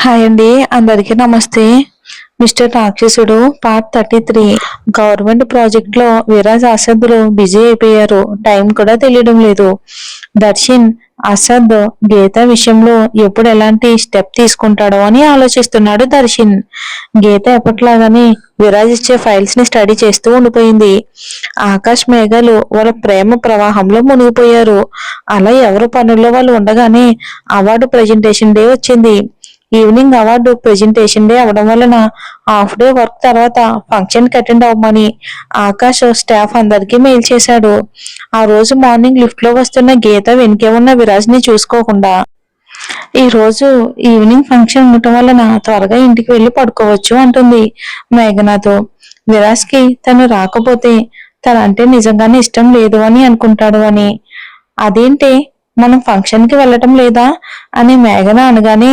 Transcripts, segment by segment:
Hi అండి, అందరికీ నమస్తే. మిస్టర్ రాక్షసుడు పార్ట్ 33. గవర్నమెంట్ ప్రాజెక్ట్ లో విరాజ్ అసద్లు బిజీ అయిపోయారు. టైం కూడా తెలియడం లేదు. దర్శన్ అసద్ గీత విషయంలో ఎప్పుడు ఎలాంటి స్టెప్ తీసుకుంటాడో అని ఆలోచిస్తున్నాడు. దర్శన్ గీత ఎప్పట్లాగానే విరాజ్ ఇచ్చే ఫైల్స్ ని స్టడీ చేస్తూ ఉండిపోయింది. ఆకాష్ మేఘాలు వాళ్ళ ప్రేమ ప్రవాహంలో మునిగిపోయారు. అలా ఎవరు పనుల్లో వాళ్ళు ఉండగానే అవార్డు ప్రెజెంటేషన్ డే వచ్చింది. ఈవినింగ్ అవార్డు ప్రెజెంటేషన్ డే అవడం వలన హాఫ్ డే వర్క్ తర్వాత ఫంక్షన్ కి అటెండ్ అవ్వమని ఆకాష్ స్టాఫ్ అందరికీ మెయిల్ చేశాడు. ఆ రోజు మార్నింగ్ లిఫ్ట్ లో వస్తున్న గీత వెనుకే ఉన్న విరాజ్ ని చూసుకోకుండా ఈ రోజు ఈవినింగ్ ఫంక్షన్ ఉండటం వలన త్వరగా ఇంటికి వెళ్లి పడుకోవచ్చు అంటుంది మేఘనాతో. విరాజ్ కి తను రాకపోతే తనంటే నిజంగానే ఇష్టం లేదు అని అనుకుంటాడు అని. అదేంటి, మనం ఫంక్షన్ కి వెళ్ళటం లేదా అని మేఘన అనగానే,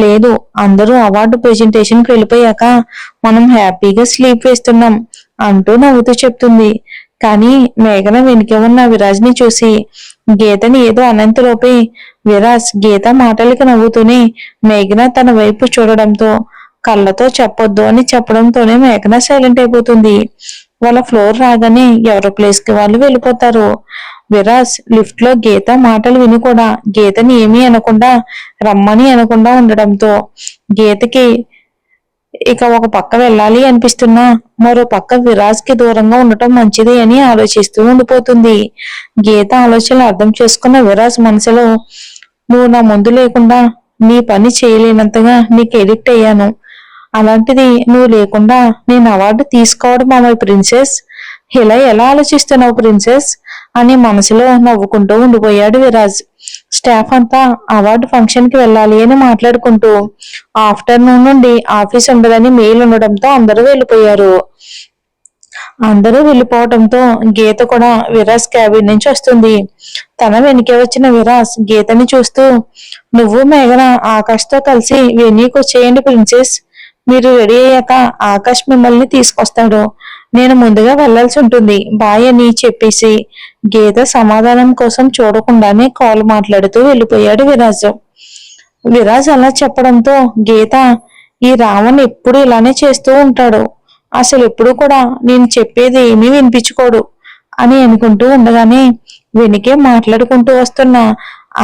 లేదు, అందరూ అవార్డు ప్రెజెంటేషన్ కి వెళ్ళిపోయాక మనం హ్యాపీగా స్లీప్ వేస్తున్నాం అంటూ నవ్వుతూ చెప్తుంది. కానీ మేఘన వెనుక ఉన్న విరాజ్ ని చూసి గీతని ఏదో అనంతలోపే విరాజ్ గీత మాటలకి నవ్వుతూనే మేఘన తన వైపు చూడడంతో కళ్ళతో చెప్పొద్దు అని చెప్పడంతోనే మేఘన సైలెంట్ అయిపోతుంది. వాళ్ళ ఫ్లోర్ రాగానే ఎవరి ప్లేస్ కి వాళ్ళు వెళ్ళిపోతారు. విరాజ్ లిఫ్ట్ లో గీత మాటలు విని కూడా గీతని ఏమీ అనకుండా రమ్మని అనకుండా ఉండడంతో గీతకి ఇక ఒక పక్క వెళ్ళాలి అనిపిస్తున్నా మరో పక్క విరాజ్ కి దూరంగా ఉండటం మంచిది అని ఆలోచిస్తూ ఉండిపోతుంది. గీత ఆలోచనలు అర్థం చేసుకున్న విరాజ్ మనసులో, నువ్వు నా ముందు లేకుండా నీ పని చేయలేనంతగా నీకు ఎడిక్ట్ అయ్యాను. అలాంటిది నువ్వు లేకుండా నేను అవార్డు తీసుకోవడం మామయ్య ప్రిన్సెస్, ఇలా ఎలా ఆలోచిస్తున్నావు ప్రిన్సెస్ అని మనసులో నవ్వుకుంటూ ఉండిపోయాడు విరాజ్. స్టాఫ్ అంతా అవార్డు ఫంక్షన్ కి వెళ్ళాలి అని మాట్లాడుకుంటూ ఆఫ్టర్నూన్ నుండి ఆఫీస్ ఉండదని మెయిల్ ఉండడంతో అందరూ వెళ్ళిపోయారు. అందరూ వెళ్ళిపోవడంతో గీత కూడా విరాజ్ క్యాబిన్ నుంచి వస్తుంది. తన వెనకే వచ్చిన విరాజ్ గీతని చూస్తూ, నువ్వు మేఘన ఆకాష్ తో కలిసి వెన్యూకి వచ్చేయండి ప్రిన్సెస్, మీరు రెడీ అయ్యాక ఆకాష్ మిమ్మల్ని తీసుకొస్తాడు, నేను ముందుగా వెళ్లాల్సి ఉంటుంది, బాయ్ అని చెప్పేసి గీత సమాధానం కోసం చూడకుండానే కాల్ మాట్లాడుతూ వెళ్ళిపోయాడు విరాజ్. విరాజ్ అలా చెప్పడంతో గీత, ఈ రావణ్ ఎప్పుడు ఇలానే చేస్తూ ఉంటాడు, అసలు ఎప్పుడు కూడా నేను చెప్పేది ఏమీ వినిపించుకోడు అని అనుకుంటూ ఉండగానే వెనుకే మాట్లాడుకుంటూ వస్తున్న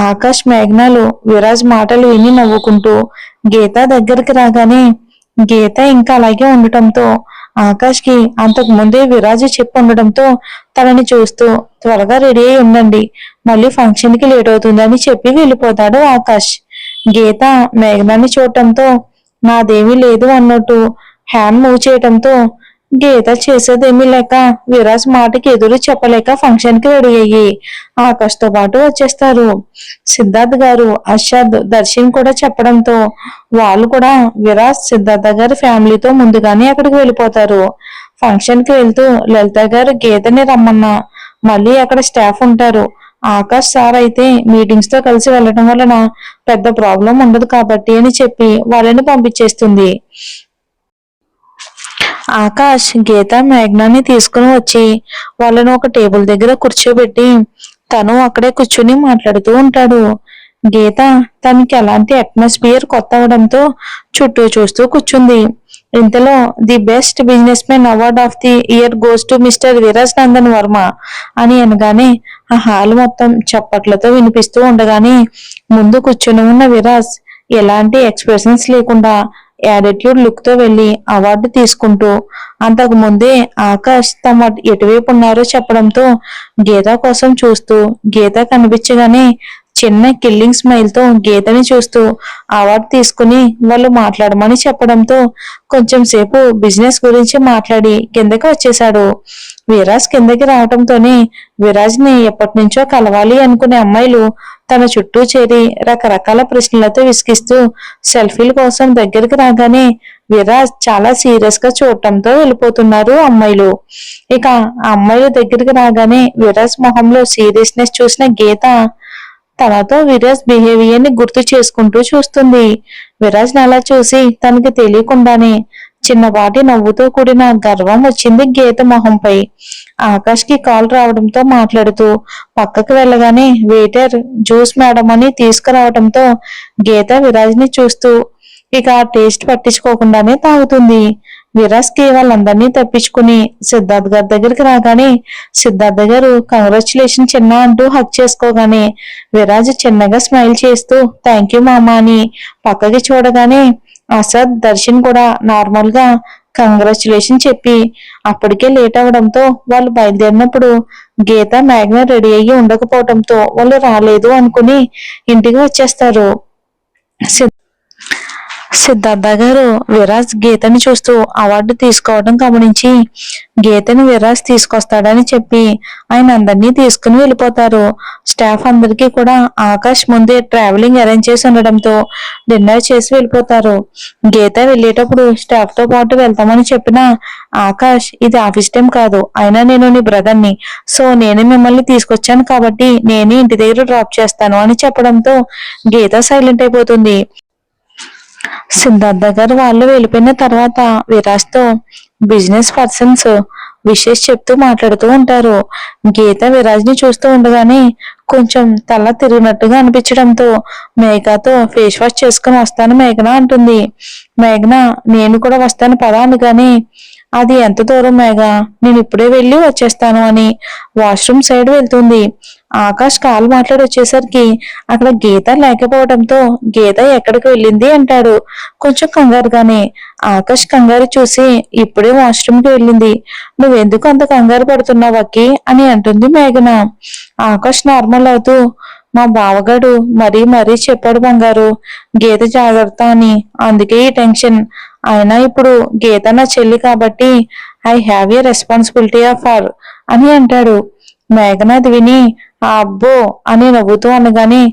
ఆకాష్ మేఘనాలు విరాజ్ మాటలు విని నవ్వుకుంటూ గీత దగ్గరికి రాగానే గీత ఇంకా అలాగే ఉండటంతో ఆకాష్ కి అంతకు ముందే విరాజు చెప్పి ఉండడంతో తనని చూస్తూ, త్వరగా రెడీ అయి ఉండండి, మళ్ళీ ఫంక్షన్ కి లేట్ అవుతుందని చెప్పి వెళ్ళిపోతాడు ఆకాష్. గీత మేఘనాన్ని చూడటంతో నాదేమీ లేదు అన్నట్టు హ్యాండ్ మూవ్ చేయటంతో గీత చేసేదేమీ లేక విరాజ్ మాటకి ఎదురు చెప్పలేక ఫంక్షన్ కి రెడీ అయ్యి ఆకాష్ తో పాటు వచ్చేస్తారు. సిద్ధార్థ్ గారు, అర్షద్, దర్శన్ కూడా చెప్పడంతో వాళ్ళు కూడా విరాజ్ సిద్ధార్థ గారి ఫ్యామిలీతో ముందుగానే అక్కడికి వెళ్ళిపోతారు. ఫంక్షన్ కి వెళ్తూ లలిత గారు గీతని రమ్మన్నా మళ్ళీ అక్కడ స్టాఫ్ ఉంటారు, ఆకాష్ సార్ అయితే మీటింగ్స్ తో కలిసి వెళ్ళడం వలన పెద్ద ప్రాబ్లం ఉండదు కాబట్టి అని చెప్పి వాళ్ళని పంపించేస్తుంది. ఆకాష్ గీత మేఘనాన్ని తీసుకుని వచ్చి వాళ్ళను ఒక టేబుల్ దగ్గర కూర్చోబెట్టి తను అక్కడే కూర్చుని మాట్లాడుతూ ఉంటాడు. గీత తనకి అలాంటి అట్మాస్ఫియర్ కొత్త అవడంతో చుట్టూ చూస్తూ కూర్చుంది. ఇంతలో the best business men award of the year goes to mister Viraj Nandan Varma అని అనగానే ఆ హాల్ మొత్తం చప్పట్లతో వినిపిస్తూ ఉండగానే ముందు కూర్చుని ఉన్న విరాజ్ ఎలాంటి ఎక్స్ప్రెషన్స్ లేకుండా యాటిట్యూడ్ లుక్ తో వెళ్లి అవార్డు తీసుకుంటూ అంతకు ముందే ఆకాష్ తమ ఎటువైపు ఉన్నారో చెప్పడంతో గీత కోసం చూస్తూ గీత కనిపించగానే చిన్న కిల్లింగ్ స్మైల్ తో గీతని చూస్తూ అవార్డు తీసుకుని వాళ్ళు మాట్లాడమని చెప్పడంతో కొంచెం సేపు బిజినెస్ గురించి మాట్లాడి కిందకి వచ్చేశాడు. విరాజ్ కిందకి రావడంతోనే విరాజ్ ని ఎప్పటి నుంచో కలవాలి అనుకునే అమ్మాయిలు తన చుట్టూ చేరి రకరకాల ప్రశ్నలతో విసిగిస్తూ సెల్ఫీల కోసం దగ్గరికి రాగానే విరాజ్ చాలా సీరియస్ గా చూడటంతో వెళ్ళిపోతున్నారు అమ్మాయిలు. ఇక ఆ అమ్మాయిల దగ్గరికి రాగానే విరాజ్ మొహంలో సీరియస్నెస్ చూసిన గీత తనతో విరాజ్ బిహేవియర్ ని గుర్తు చేసుకుంటూ చూస్తుంది. విరాజ్ అలా చూసి తనకి తెలియకుండానే చిన్నపాటి నవ్వుతో కూడిన గర్వం వచ్చింది గీత మొహంపై. ఆకాష్ కి కాల్ రావడంతో మాట్లాడుతూ పక్కకు వెళ్ళగానే వెయిటర్ జ్యూస్ మేడం అని తీసుకురావడంతో గీత విరాజ్ ని చూస్తూ ఇక టేస్ట్ పట్టించుకోకుండానే తాగుతుంది. విరాజ్ కి వాళ్ళందరినీ తప్పించుకుని సిద్ధార్థ్ గారి దగ్గరికి రాగానే సిద్ధార్థ గారు కంగ్రాచులేషన్ చిన్న అంటూ హక్ చేసుకోగానే విరాజ్ చిన్నగా స్మైల్ చేస్తూ థ్యాంక్ యూ మామా అని పక్కకి చూడగానే అసద్ దర్శన్ కూడా నార్మల్ గా కంగ్రాచులేషన్ చెప్పి అప్పటికే లేట్ అవడంతో వాళ్ళు బయలుదేరినప్పుడు గీత మేఘన రెడీ అయ్యి ఉండకపోవడంతో వాళ్ళు రాలేదు అనుకుని ఇంటికి వచ్చేస్తారు. సిద్ధార్థ గారు విరాజ్ గీతని చూస్తూ అవార్డు తీసుకోవడం గమనించి గీతని విరాజ్ తీసుకొస్తాడని చెప్పి ఆయన అందరినీ తీసుకుని వెళ్ళిపోతారు. స్టాఫ్ అందరికీ కూడా ఆకాష్ ముందే ట్రావెలింగ్ అరేంజ్ చేసి ఉండడంతో డిన్నర్ చేసి వెళ్ళిపోతారు. గీత వెళ్ళేటప్పుడు స్టాఫ్ తో పాటు వెళ్తామని చెప్పిన ఆకాష్ ఇది ఆఫీస్ టైం కాదు, అయినా నేను నీ బ్రదర్ని, సో నేనే మిమ్మల్ని తీసుకొచ్చాను కాబట్టి నేనే ఇంటి దగ్గర డ్రాప్ చేస్తాను అని చెప్పడంతో గీత సైలెంట్ అయిపోతుంది. సిద్ధార్థ గారు వాళ్ళు వెళ్ళిపోయిన తర్వాత విరాజ్ తో బిజినెస్ పర్సన్స్ విషెస్ చెప్తూ మాట్లాడుతూ ఉంటారు. గీత విరాజ్ ని చూస్తూ ఉండగానే కొంచెం తల తిరిగినట్టుగా అనిపించడంతో మేఘతో ఫేస్ వాష్ చేసుకుని వస్తాను మేఘన అంటుంది. మేఘన నేను కూడా వస్తాను పదా అనగానే అది ఎంత దూరం మేఘ, నేను ఇప్పుడే వెళ్ళి వచ్చేస్తాను అని వాష్రూమ్ సైడ్ వెళ్తుంది. ఆకాష్ కాల్ మాట్లాడి వచ్చేసరికి అక్కడ గీత లేకపోవడంతో గీత ఎక్కడికి వెళ్ళింది అంటాడు కొంచెం కంగారుగానే. ఆకాష్ కంగారు చూసి ఇప్పుడే వాష్రూమ్ కి వెళ్ళింది, నువ్వెందుకు అంత కంగారు పడుతున్నావు అక్కి అని అంటుంది మేఘన. ఆకాష్ నార్మల్ అవుతూ మా బావగాడు మరీ చెప్పాడు బంగారు, గీత జాగ్రత్త అని, అందుకే ఈ టెన్షన్. అయినా ఇప్పుడు గీత నా చెల్లి కాబట్టి I have a responsibility of her అని అంటాడు. మేఘనాథ్ విని అబ్బో అని నవ్వుతూ అనగానే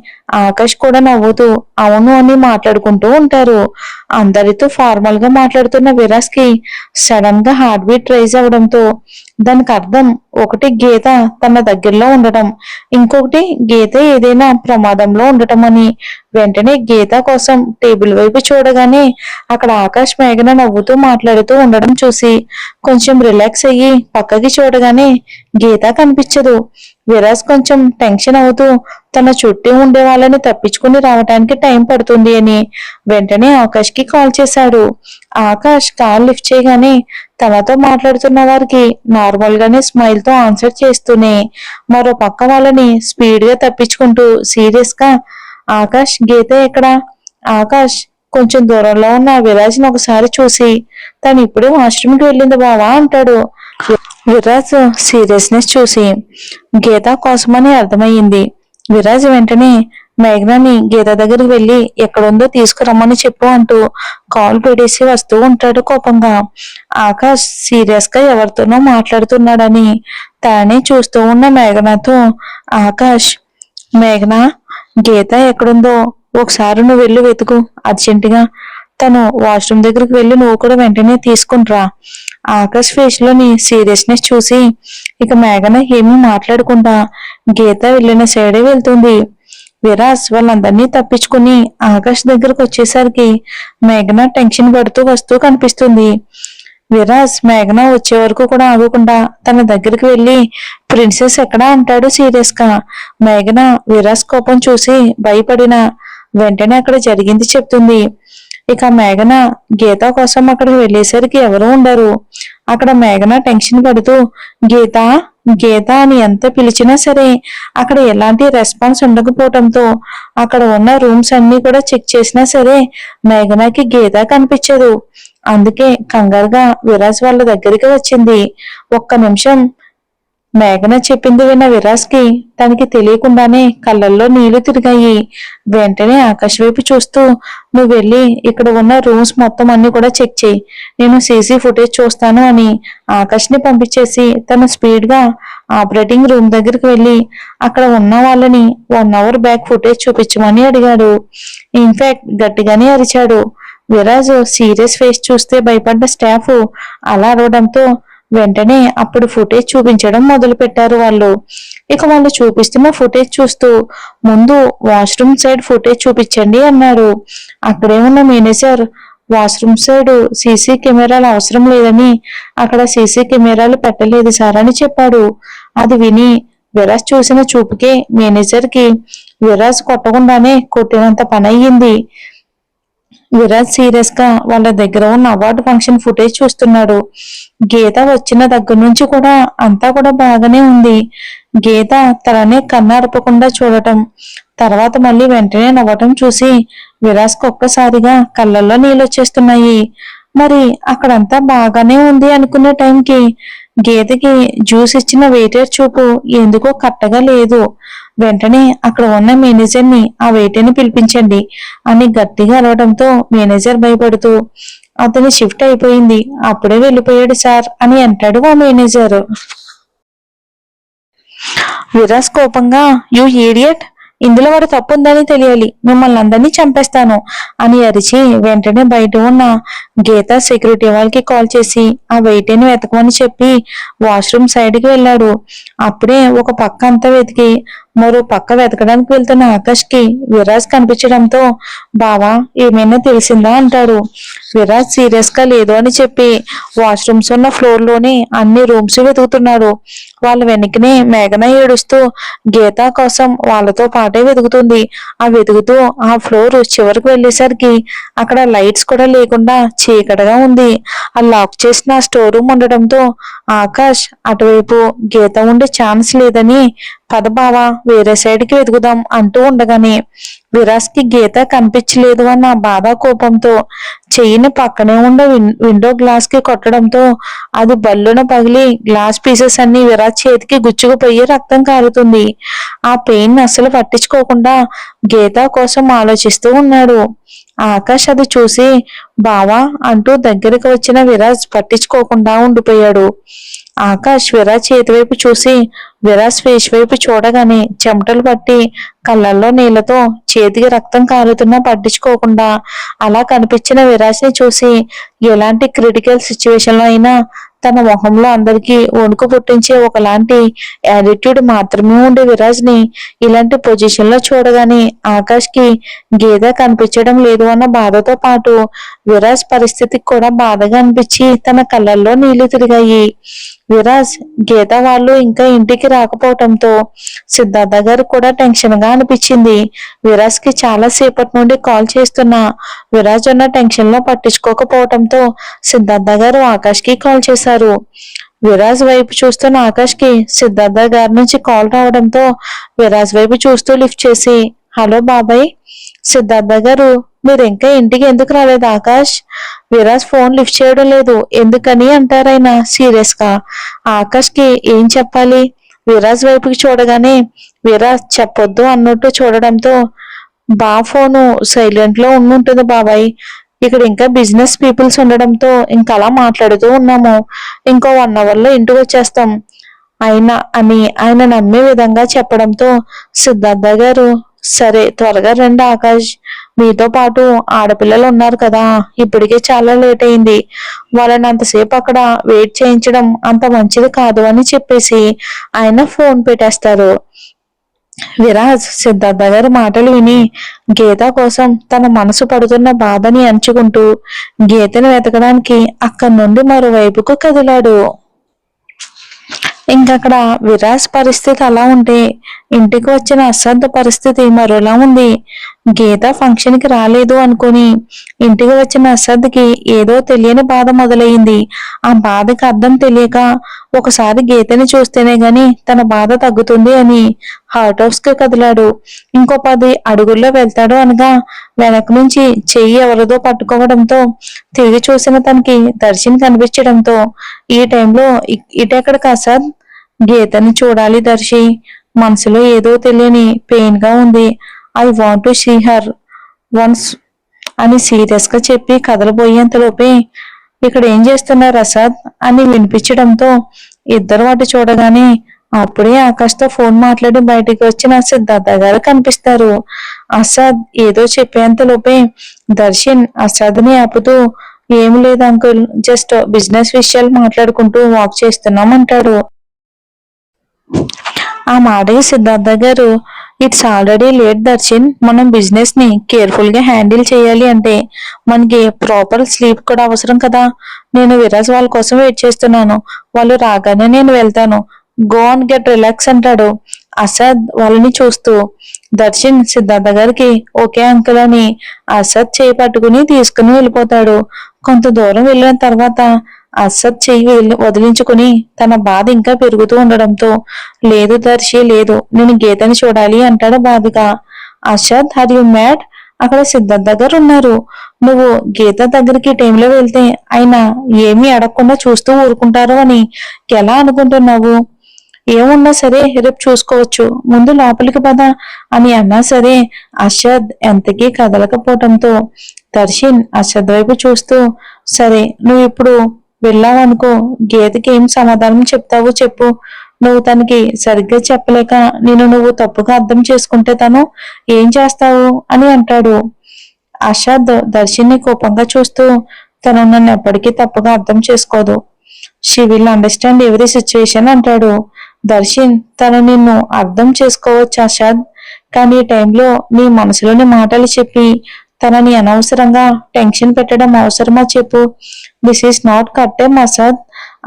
ఆకాష్ కూడా నవ్వుతూ అవును అని మాట్లాడుకుంటూ ఉంటారు. అందరితో ఫార్మల్ గా మాట్లాడుతున్న విరాజ్ కి సడన్ గా హార్ట్ బీట్ రైజ్ అవడంతో దానికి అర్థం ఒకటి గీత తన దగ్గరలో ఉండటం, ఇంకొకటి గీత ఏదైనా ప్రమాదంలో ఉండటం అని. వెంటనే గీత కోసం టేబుల్ వైపు చూడగానే అక్కడ ఆకాష్ మేఘన నవ్వుతూ మాట్లాడుతూ ఉండడం చూసి కొంచెం రిలాక్స్ అయ్యి పక్కకి చూడగానే గీత కనిపించదు. విరాజ్ కొంచెం టెన్షన్ అవుతూ తన చుట్టూ ఉండే వాళ్ళని తప్పించుకుని రావడానికి టైం పడుతుంది అని వెంటనే ఆకాష్ కి కాల్ చేశాడు. ఆకాష్ కాల్ లిఫ్ట్ చేయగానే తనతో మాట్లాడుతున్న వారికి నార్మల్ గానే స్మైల్ తో ఆన్సర్ చేస్తూనే మరో పక్క వాళ్ళని స్పీడ్ గా తప్పించుకుంటూ సీరియస్ గా ఆకాష్ గీత ఎక్కడ, ఆకాష్ కొంచెం దూరంలో ఉన్న విరాజ్ ని ఒకసారి చూసి తను ఇప్పుడే వాష్రూమ్ కి వెళ్ళింది బావా అంటాడు. విరాజ్ సీరియస్నెస్ చూసి గీత కోసమని అర్థమయ్యింది. విరాజ్ వెంటనే మేఘనాని గీత దగ్గరికి వెళ్లి ఎక్కడుందో తీసుకురమ్మని చెప్పు అంటూ కాల్ పెట్టేసి వస్తూ ఉంటాడు కోపంగా. ఆకాష్ సీరియస్ గా ఎవరితోనో మాట్లాడుతున్నాడని తానే చూస్తూ ఉన్న మేఘనతో ఆకాష్ మేఘన గీత ఎక్కడుందో ఒకసారి నువ్వు వెళ్ళి వెతుకు అర్జెంటుగా, తను వాష్రూమ్ దగ్గరికి వెళ్ళి నువ్వు కూడా వెంటనే తీసుకునిరా. ఆకాష్ ఫేస్ లోని సీరియస్నెస్ చూసి ఇక మేఘన ఏమీ మాట్లాడకుండా గీత వెళ్ళిన సైడే వెళ్తుంది. విరాజ్ వాళ్ళందరినీ తప్పించుకుని ఆకాష్ దగ్గరకు వచ్చేసరికి మేఘన టెన్షన్ పడుతూ వస్తూ కనిపిస్తుంది. విరాజ్ మేఘన వచ్చే వరకు కూడా ఆగకుండా తన దగ్గరికి వెళ్లి ప్రిన్సెస్ ఎక్కడా అంటాడు సీరియస్ గా. మేఘన విరాజ్ కోపం చూసి భయపడిన వెంటనే అక్కడ జరిగింది చెప్తుంది. ఇక మేఘన గీత కోసం అక్కడికి వెళ్ళేసరికి ఎవరు ఉండరు. అక్కడ మేఘన టెన్షన్ పడుతూ గీత గీత అని ఎంత పిలిచినా సరే అక్కడ ఎలాంటి రెస్పాన్స్ ఉండకపోవడంతో అక్కడ ఉన్న రూమ్స్ అన్ని కూడా చెక్ చేసినా సరే మేఘనకి గీత కనిపించదు. అందుకే కంగారుగా విరాజ్ వాళ్ళ దగ్గరికి వచ్చింది. ఒక్క నిమిషం మేఘన చెప్పింది విన్న విరాజ్ కి తనకి తెలియకుండానే కళ్ళల్లో నీళ్లు తిరిగాయి. వెంటనే ఆకాష్ వైపు చూస్తూ నువ్వు వెళ్ళి ఇక్కడ ఉన్న రూమ్స్ మొత్తం అన్ని కూడా చెక్ చేయి, నేను సీసీ ఫుటేజ్ చూస్తాను అని ఆకాష్ ని పంపించేసి తన స్పీడ్ గా ఆపరేటింగ్ రూమ్ దగ్గరికి వెళ్ళి అక్కడ ఉన్న వాళ్ళని 1 అవర్ బ్యాక్ ఫుటేజ్ చూపించమని అడిగాడు. ఇన్ఫాక్ట్ గట్టిగానే అరిచాడు. విరాజ్ సీరియస్ ఫేస్ చూస్తే భయపడ్డ స్టాఫ్ అలా అరవడంతో వెంటనే అప్పుడు ఫుటేజ్ చూపించడం మొదలు పెట్టారు వాళ్ళు. ఇక వాళ్ళు చూపిస్తున్న ఫుటేజ్ చూస్తూ ముందు వాష్రూమ్ సైడ్ ఫుటేజ్ చూపించండి అన్నారు. అక్కడే ఉన్న మేనేజర్ వాష్రూమ్ సైడ్ సీసీ కెమెరాలు అవసరం లేదని అక్కడ సీసీ కెమెరాలు పెట్టలేదు సార్ అని చెప్పాడు. అది విని విరాజ్ చూసిన చూపుకే మేనేజర్ కి విరాజ్ కొట్టకుండానే కొట్టినంత పని అయ్యింది. విరాజ్ సీరియస్ గా వాళ్ళ దగ్గర ఉన్న అవార్డు ఫంక్షన్ ఫుటేజ్ చూస్తున్నాడు. గీత వచ్చిన దగ్గర నుంచి కూడా అంతా కూడా బాగానే ఉంది. గీత తననే కన్నార్పకుండా చూడటం, తర్వాత మళ్ళీ వెంటనే నవ్వటం చూసి విరాజ్కి ఒక్కసారిగా కళ్ళల్లో నీళ్ళొచ్చేస్తున్నాయి. మరి అక్కడంతా బాగానే ఉంది అనుకునే టైంకి గీతకి జ్యూస్ ఇచ్చిన వెయిటర్ చూపు ఎందుకో కట్టగా లేదు. వెంటనే అక్కడ ఉన్న మేనేజర్ ని ఆ వెయిటర్ ని పిలిపించండి అని గట్టిగా అరవడంతో మేనేజర్ భయపడుతూ అతని షిఫ్ట్ అయిపోయింది, అప్పుడే వెళ్ళిపోయాడు సార్ అని అంటాడు ఆ మేనేజర్. విరాజ్ కోపంగా, యూ ఈడియట్, ఇందులో వాడు తప్పు ఉందని తెలియాలి, మిమ్మల్ని అందరినీ చంపేస్తాను అని అరిచి వెంటనే బయట ఉన్న గీత సెక్యూరిటీ వాళ్ళకి కాల్ చేసి ఆ వెయిటర్ని వెతకమని చెప్పి వాష్రూమ్ సైడ్ కి వెళ్ళాడు. అప్పుడే ఒక పక్క అంతా వెతికి మరో పక్క వెతకడానికి వెళ్తున్న ఆకాష్ కి విరాజ్ కనిపించడంతో బావా ఏమైనా తెలిసిందా అంటాడు. విరాజ్ సీరియస్ గా లేదు అని చెప్పి వాష్రూమ్స్ ఉన్న ఫ్లోర్ లోనే అన్ని రూమ్స్ వెతుకుతున్నాడు. వాళ్ళ వెనకనే మేఘన ఏడుస్తూ గీత కోసం వాళ్ళతో పాటే వెతుకుతుంది. ఆ వెతుకుతూ ఆ ఫ్లోర్ చివరికి వెళ్ళేసరికి అక్కడ లైట్స్ కూడా లేకుండా చీకటిగా ఉంది. ఆ లాక్ చేసిన స్టోర్ రూమ్ ఉండటంతో ఆకాష్ అటువైపు గీత ఉండే ఛాన్స్ లేదని పద బావా వేరే సైడ్ కి వెతుకుదాం అంటూ ఉండగానే విరాజ్ కి గీత కనిపించలేదు అన్న బాధ కోపంతో చెయ్యిని పక్కనే ఉండే విండో గ్లాస్ కి కొట్టడంతో అది బల్లున పగిలి గ్లాస్ పీసెస్ అన్ని విరాజ్ చేతికి గుచ్చుకుపోయి రక్తం కారుతుంది. ఆ పెయిన్ అస్సలు పట్టించుకోకుండా గీత కోసం ఆలోచిస్తూ ఉన్నాడు. ఆకాష్ అది చూసి బావా అంటూ దగ్గరికి వచ్చిన విరాజ్ పట్టించుకోకుండా ఉండిపోయాడు. ఆకాష్ విరాజ్ చేతి వైపు చూసి విరాజ్ ఫేస్ వైపు చూడగానే చెమటలు పట్టి కళ్ళల్లో నీళ్లతో చేతికి రక్తం కారుతున్నా పట్టించుకోకుండా అలా కనిపించిన విరాజ్ ని చూసి ఎలాంటి క్రిటికల్ సిచ్యువేషన్ లో అయినా తన మొహంలో అందరికీ వణుకు పుట్టించే ఒకలాంటి యాటిట్యూడ్ మాత్రమే ఉండే విరాజ్ ని ఇలాంటి పొజిషన్ లో చూడగానే ఆకాష్ కి గీత కనిపించడం లేదు అన్న బాధతో పాటు విరాజ్ పరిస్థితికి కూడా బాధగా అనిపించి తన కళ్ళల్లో నీళ్లు తిరిగాయి. విరాజ్ గీత వాళ్ళు ఇంకా ఇంటికి రాకపోవటంతో సిద్ధార్థ గారు కూడా టెన్షన్ గా అనిపించింది. విరాజ్ కి చాలా సేపటి నుండి కాల్ చేస్తున్నా విరాజ్ ఉన్న టెన్షన్ లో పట్టించుకోకపోవటంతో సిద్ధార్థ గారు ఆకాష్ కి కాల్ చేశారు. విరాజ్ వైపు చూస్తున్న ఆకాష్ కి సిద్ధార్థ గారి నుంచి కాల్ రావడంతో విరాజ్ వైపు చూస్తూ లిఫ్ట్ చేసి హలో బాబాయ్. సిద్ధార్థ గారు మీరు ఇంకా ఇంటికి ఎందుకు రాలేదు ఆకాష్? విరాజ్ ఫోన్ లిఫ్ట్ చేయడం లేదు ఎందుకని అంటారాయన సీరియస్ గా. ఆకాష్ కి ఏం చెప్పాలి? విరాజ్ వైపుకి చూడగానే విరాజ్ చెప్పొద్దు అన్నట్టు చూడడంతో బా ఫోను సైలెంట్ లో ఉండుంటుంది బాబాయ్, ఇక్కడ ఇంకా బిజినెస్ పీపుల్స్ ఉండడంతో ఇంకా అలా మాట్లాడుతూ ఉన్నాము, ఇంకో 1 hour లో ఇంటికి వచ్చేస్తాం అయినా అని ఆయన నమ్మే విధంగా చెప్పడంతో సిద్ధార్థ గారు సరే త్వరగా రండి ఆకాష్, మీతో పాటు ఆడపిల్లలు ఉన్నారు కదా, ఇప్పటికే చాలా లేట్ అయింది, వాళ్ళని అంతసేపు అక్కడ వెయిట్ చేయించడం అంత మంచిది కాదు అని చెప్పేసి ఆయన ఫోన్ పెట్టేస్తారు. విరాజ్ సిద్ధార్థ గారి మాటలు విని గీత కోసం తన మనసు పడుతున్న బాధని అంచుకుంటూ గీతను వెతకడానికి అక్కడి నుండి మరోవైపుకు కదిలాడు. ఇంకక్కడ విరాజ్ పరిస్థితి అలా ఉంటే ఇంటికి వచ్చిన అశ్రద్ధ పరిస్థితి మరోలా ఉంది. గీత ఫంక్షన్ కి రాలేదు అనుకుని ఇంటికి వచ్చిన అశ్రద్ధకి ఏదో తెలియని బాధ మొదలైంది. ఆ బాధకి అర్థం తెలియక ఒకసారి గీతని చూస్తేనే గాని తన బాధ తగ్గుతుంది అని హార్ట్ హౌస్ కి కదిలాడు. ఇంకో 10 అడుగుల్లో వెళ్తాడు అనగా వెనక నుంచి చెయ్యి ఎవరిదో పట్టుకోవడంతో తిరిగి చూసిన తనకి దర్శన్ కనిపించడంతో ఈ టైంలో ఇటెక్కడికి అశ్రద్ధ్, గీతని చూడాలి దర్శి, మనసులో ఏదో తెలియని పెయిన్ గా ఉంది, I want to see her once అని సీరియస్ గా చెప్పి కదలబోయేంతలోపే ఇక్కడ ఏం చేస్తున్నారు అసద్ అని వినిపించడంతో ఇద్దరు వాటి చూడగానే అప్పుడే ఆకాష్తో ఫోన్ మాట్లాడి బయటికి వచ్చిన సిద్ధార్థ గారు కనిపిస్తారు. అసద్ ఏదో చెప్పేంతలోపే దర్శన్ అసద్ని ఆపుతూ ఏం లేదు అంకుల్, జస్ట్ బిజినెస్ విషయాలు మాట్లాడుకుంటూ వాక్ చేస్తున్నాం అంటాడు. ఆ మాటకి సిద్ధార్థ గారు ఇట్స్ ఆల్రెడీ లేట్ దర్శన్, మనం బిజినెస్ ని కేర్ఫుల్ గా హ్యాండిల్ చేయాలి అంటే మనకి ప్రాపర్ స్లీప్ కూడా అవసరం కదా, నేను విరాజ్ వాళ్ళ కోసం వెయిట్ చేస్తున్నాను, వాళ్ళు రాగానే నేను వెళ్తాను, గో ఆన్ గెట్ రిలాక్స్ అంటాడు. అసద్ వాళ్ళని చూస్తూ. దర్శన్ సిద్ధార్థ గారికి ఓకే అంకుల్ అని అసద్ చేయి పట్టుకుని తీసుకుని వెళ్ళిపోతాడు. కొంత దూరం వెళ్ళిన తర్వాత అసద్ చెయ్యి వదిలించుకుని తన బాధ ఇంకా పెరుగుతూ ఉండడంతో, లేదు దర్శి లేదు, నేను గీతని చూడాలి అంటాడు బాధగా. Asad are you mad? అక్కడ సిద్ధార్థ గారు ఉన్నారు. నువ్వు గీత దగ్గరికి టైంలో వెళ్తే ఆయన ఏమీ అడగకుండా చూస్తూ ఊరుకుంటారు అని ఎలా అనుకుంటున్నావు? ఏమున్నా సరే రేపు చూసుకోవచ్చు, ముందు లోపలికి పద అని అన్నా సరే అషద్ ఎంతకీ కదలకపోవటంతో దర్శన్ అషద్ వైపు చూస్తూ, సరే నువ్వు ఇప్పుడు వెళ్ళావనుకో, గీతకి ఏం సమాధానం చెప్తావో చెప్పు. నువ్వు తనకి సరిగ్గా చెప్పలేక నువ్వు తప్పుగా అర్థం చేసుకుంటే తను ఏం చేస్తావు అని అంటాడు. అషద్ దర్శన్ని కోపంగా చూస్తూ, తను నన్ను ఎప్పటికీ తప్పుగా అర్థం చేసుకోదు, she will understand every situation అంటాడు. దర్శన్, తను నిన్ను అర్థం చేసుకోవచ్చు అషద్, కానీ ఈ టైంలో నీ మనసులోని మాటలు చెప్పి తనని అనవసరంగా టెన్షన్ పెట్టడం అవసరమా చెప్పు. దిస్ ఈస్ నాట్ కట్టెమ్ అసద్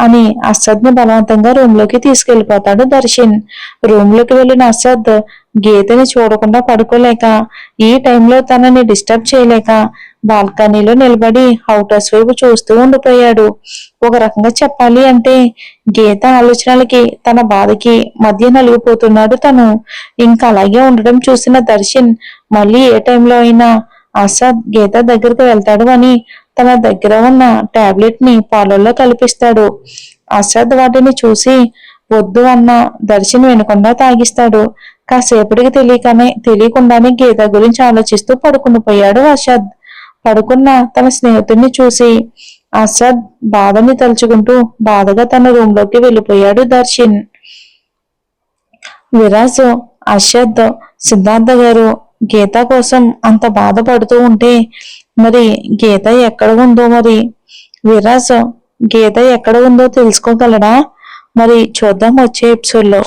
అని అసద్ ని బలవంతంగా రూమ్ లోకి తీసుకెళ్లిపోతాడు దర్శన్. రూమ్ లోకి వెళ్ళిన అసద్ గీతని చూడకుండా పడుకోలేక, ఈ టైంలో తనని డిస్టర్బ్ చేయలేక బాల్కనీలో నిలబడి హౌటర్స్ వైపు చూస్తూ ఉండిపోయాడు. ఒక రకంగా చెప్పాలి అంటే గీత ఆలోచనలకి తన బాధకి మధ్య నలిగిపోతున్నాడు తను. ఇంకా అలాగే ఉండడం చూసిన దర్శన్ మళ్ళీ ఏ టైంలో అయినా అసద్ గీత దగ్గరకు వెళ్తాడు అని తన దగ్గర ఉన్న టాబ్లెట్ ని పాలల్లో కల్పిస్తాడు. అసద్ వాటిని చూసి వద్దు అన్న దర్శన్ వినకుండా తాగిస్తాడు. కాసేపటికి తెలియకుండానే గీత గురించి ఆలోచిస్తూ పడుకుని పోయాడు అసద్. పడుకున్న తన స్నేహితుడిని చూసి అసద్ బాధని తలుచుకుంటూ బాధగా తన రూమ్ లోకి వెళ్ళిపోయాడు దర్శన్. విరాజ్, అషద్, సిద్ధార్థ గారు గీత కోసం అంత బాధపడుతూ ఉంటే మరి గీత ఎక్కడ ఉందో, మరి విరాజ్ గీత ఎక్కడ ఉందో తెలుసుకోగలడా? మరి చూద్దాం వచ్చే ఎపిసోడ్ లో.